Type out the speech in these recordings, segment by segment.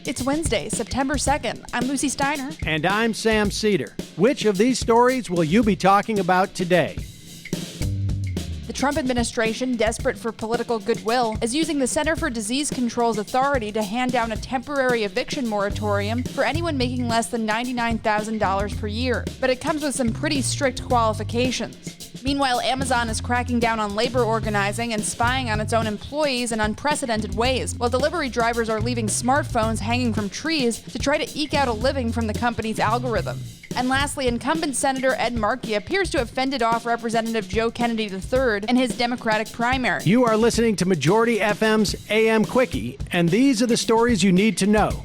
It's Wednesday, September 2nd. I'm Lucy Steiner. And I'm Sam Cedar. Which of these stories will you be talking about today? The Trump administration, desperate for political goodwill, is using the Center for Disease Control's authority to hand down a temporary eviction moratorium for anyone making less than $99,000 per year. But it comes with some pretty strict qualifications. Meanwhile, Amazon is cracking down on labor organizing and spying on its own employees in unprecedented ways, while delivery drivers are leaving smartphones hanging from trees to try to eke out a living from the company's algorithm. And lastly, Incumbent Senator Ed Markey appears to have fended off Representative Joe Kennedy III in his Democratic primary. You are listening to Majority FM's AM Quickie, and these are the stories you need to know.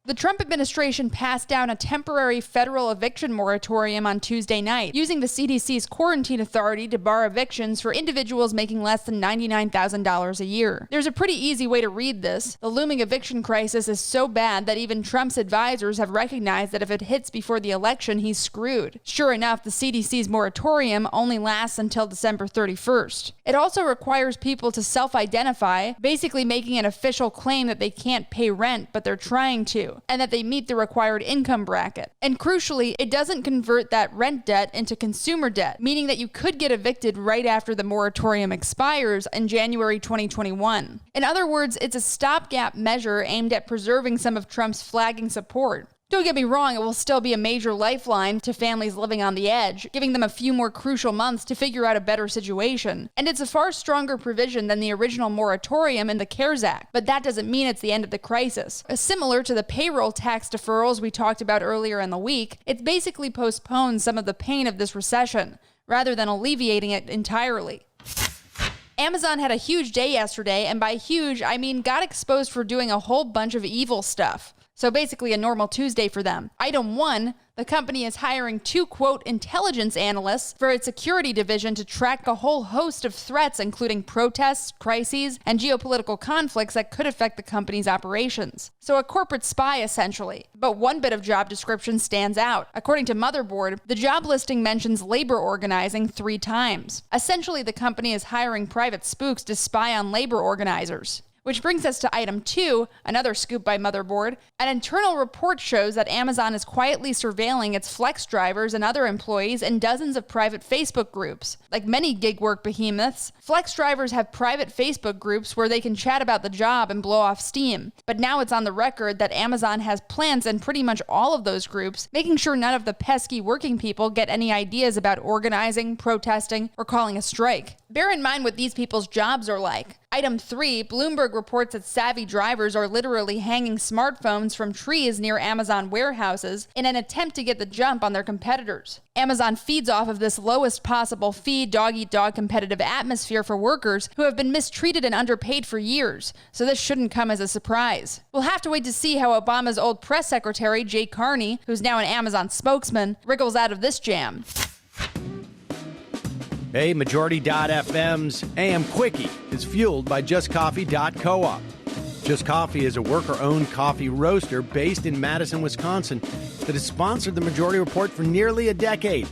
The Trump administration passed down a temporary federal eviction moratorium on Tuesday night, using the CDC's quarantine authority to bar evictions for individuals making less than $99,000 a year. There's a pretty easy way to read this. The looming eviction crisis is so bad that even Trump's advisors have recognized that if it hits before the election, he's screwed. Sure enough, the CDC's moratorium only lasts until December 31st. It also requires people to self-identify, basically making an official claim that they can't pay rent, but they're trying to, and that they meet the required income bracket. And crucially, it doesn't convert that rent debt into consumer debt, meaning that you could get evicted right after the moratorium expires in January 2021. In other words, it's a stopgap measure aimed at preserving some of Trump's flagging support. Don't get me wrong, it will still be a major lifeline to families living on the edge, giving them a few more crucial months to figure out a better situation. And it's a far stronger provision than the original moratorium in the CARES Act, but that doesn't mean it's the end of the crisis. Similar to the payroll tax deferrals we talked about earlier in the week, it basically postpones some of the pain of this recession, rather than alleviating it entirely. Amazon had a huge day yesterday, and by huge, I mean got exposed for doing a whole bunch of evil stuff. So basically a normal Tuesday for them. Item 1, the company is hiring 2, quote, intelligence analysts for its security division to track a whole host of threats, including protests, crises, and geopolitical conflicts that could affect the company's operations. So a corporate spy, essentially. But one bit of job description stands out. According to Motherboard, the job listing mentions labor organizing 3 times. Essentially, the company is hiring private spooks to spy on labor organizers. Which brings us to item 2, another scoop by Motherboard. An internal report shows that Amazon is quietly surveilling its flex drivers and other employees in dozens of private Facebook groups. Like many gig work behemoths, flex drivers have private Facebook groups where they can chat about the job and blow off steam. But now it's on the record that Amazon has plans in pretty much all of those groups, making sure none of the pesky working people get any ideas about organizing, protesting, or calling a strike. Bear in mind what these people's jobs are like. Item 3, Bloomberg reports that savvy drivers are literally hanging smartphones from trees near Amazon warehouses in an attempt to get the jump on their competitors. Amazon feeds off of this lowest possible fee, dog-eat-dog competitive atmosphere for workers who have been mistreated and underpaid for years, so this shouldn't come as a surprise. We'll have to wait to see how Obama's old press secretary, Jay Carney, who's now an Amazon spokesman, wriggles out of this jam. Hey, Majority.fm's AM Quickie is fueled by JustCoffee.coop. Just Coffee is a worker-owned coffee roaster based in Madison, Wisconsin that has sponsored the Majority Report for nearly a decade.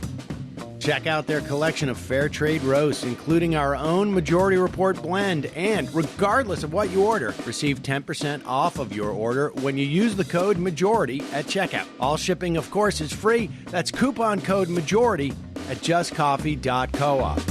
Check out their collection of fair trade roasts, including our own Majority Report blend, and regardless of what you order, receive 10% off of your order when you use the code MAJORITY at checkout. All shipping, of course, is free. That's coupon code MAJORITY at justcoffee.coop.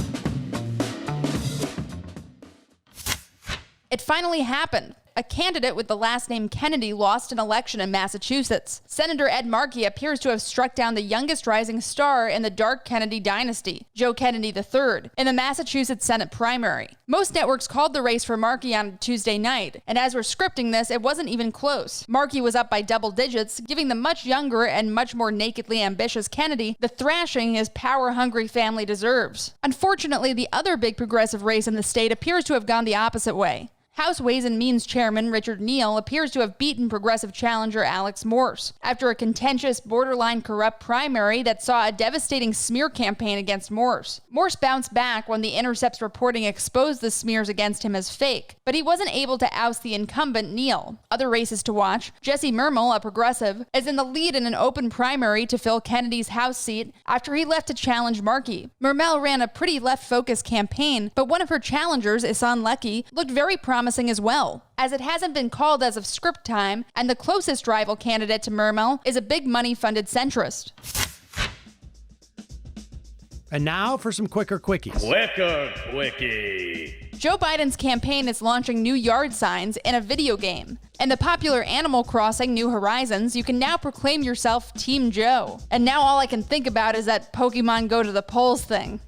It finally happened. A candidate with the last name Kennedy lost an election in Massachusetts. Senator Ed Markey appears to have struck down the youngest rising star in the dark Kennedy dynasty, Joe Kennedy III, in the Massachusetts Senate primary. Most networks called the race for Markey on Tuesday night, and as we're scripting this, it wasn't even close. Markey was up by double digits, giving the much younger and much more nakedly ambitious Kennedy the thrashing his power-hungry family deserves. Unfortunately, the other big progressive race in the state appears to have gone the opposite way. House Ways and Means Chairman Richard Neal appears to have beaten progressive challenger Alex Morse after a contentious, borderline corrupt primary that saw a devastating smear campaign against Morse. Morse bounced back when The Intercept's reporting exposed the smears against him as fake, but he wasn't able to oust the incumbent Neal. Other races to watch: Jesse Mermel, a progressive, is in the lead in an open primary to fill Kennedy's House seat after he left to challenge Markey. Mermel ran a pretty left-focused campaign, but one of her challengers, Ihsan Lecky, looked very promising as well, as it hasn't been called as of script time, and the closest rival candidate to Mermel is a big money-funded centrist. And now for some quicker quickies. Quicker Quickie. Joe Biden's campaign is launching new yard signs in a video game. In the popular Animal Crossing New Horizons, you can now proclaim yourself Team Joe. And now all I can think about is that Pokemon Go to the polls thing.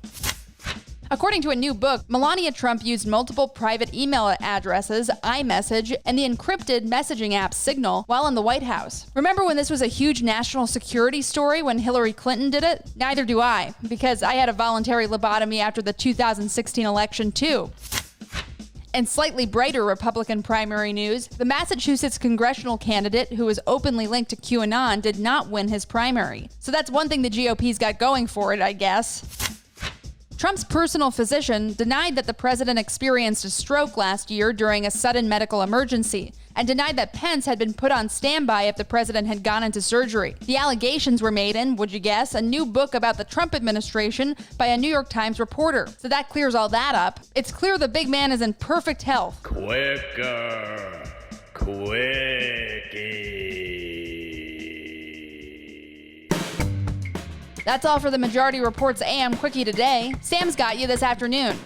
According to a new book, Melania Trump used multiple private email addresses, iMessage, and the encrypted messaging app Signal while in the White House. Remember when this was a huge national security story when Hillary Clinton did it? Neither do I, because I had a voluntary lobotomy after the 2016 election too. In slightly brighter Republican primary news, the Massachusetts congressional candidate who was openly linked to QAnon did not win his primary. So that's one thing the GOP's got going for it, I guess. Trump's personal physician denied that the president experienced a stroke last year during a sudden medical emergency, and denied that Pence had been put on standby if the president had gone into surgery. The allegations were made in, would you guess, a new book about the Trump administration by a New York Times reporter. So that clears all that up. It's clear the big man is in perfect health. Quicker Quickie. That's all for the Majority Report's AM Quickie today. Sam's got you this afternoon.